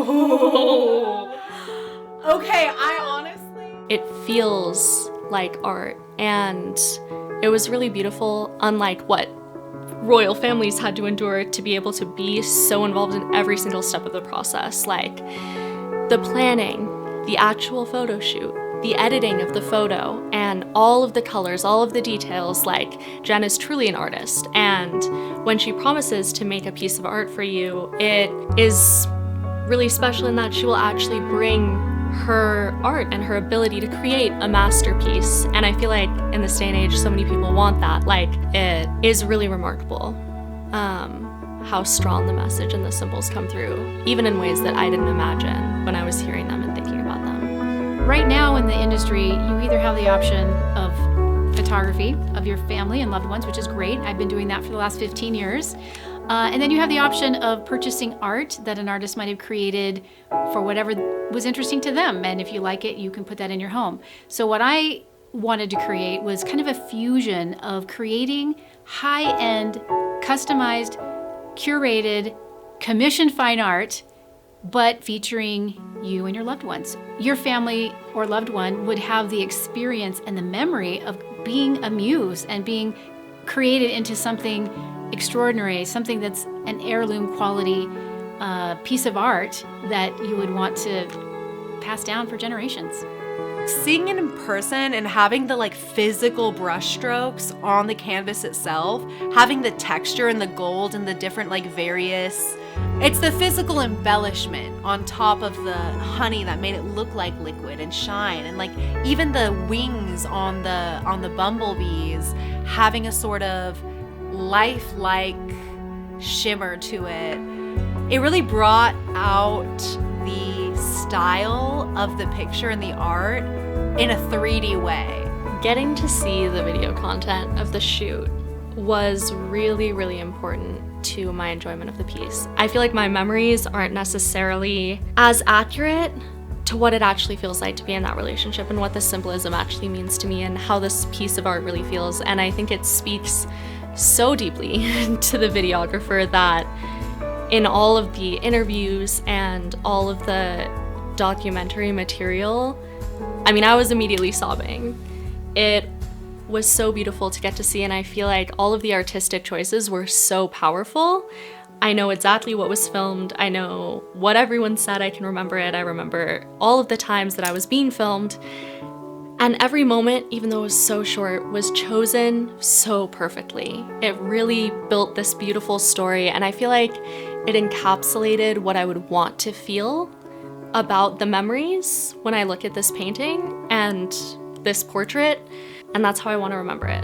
Oh. Okay, I honestly... It feels like art, and it was really beautiful, unlike what royal families had to endure to be able to be so involved in every single step of the process, like the planning, the actual photo shoot, the editing of the photo, and all of the colors, all of the details. Like, Jen is truly an artist, and when she promises to make a piece of art for you, it is really special in that she will actually bring her art and her ability to create a masterpiece. And I feel like in this day and age, so many people want that. Like, it is really remarkable how strong the message and the symbols come through, even in ways that I didn't imagine when I was hearing them and thinking about them. Right now in the industry, you either have the option of photography of your family and loved ones, which is great. I've been doing that for the last 15 years. And then you have the option of purchasing art that an artist might have created for whatever was interesting to them. And if you like it, you can put that in your home. So what I wanted to create was kind of a fusion of creating high-end, customized, curated, commissioned fine art, but featuring you and your loved ones. Your family or loved one would have the experience and the memory of being a muse and being created into something extraordinary, something that's an heirloom quality piece of art that you would want to pass down for generations. Seeing it in person and having the like physical brush strokes on the canvas itself, having the texture and the gold and the different like various, it's the physical embellishment on top of the honey that made it look like liquid and shine, and like even the wings on the bumblebees having a sort of lifelike shimmer to it. It really brought out the style of the picture and the art in a 3D way. Getting to see the video content of the shoot was really, really important to my enjoyment of the piece. I feel like my memories aren't necessarily as accurate to what it actually feels like to be in that relationship and what the symbolism actually means to me and how this piece of art really feels. And I think it speaks so deeply to the videographer that in all of the interviews and all of the documentary material, I mean, I was immediately sobbing. It was so beautiful to get to see, and I feel like all of the artistic choices were so powerful. I know exactly what was filmed. I know what everyone said. I can remember it. I remember all of the times that I was being filmed. And every moment, even though it was so short, was chosen so perfectly. It really built this beautiful story, and I feel like it encapsulated what I would want to feel about the memories when I look at this painting and this portrait, and that's how I want to remember it.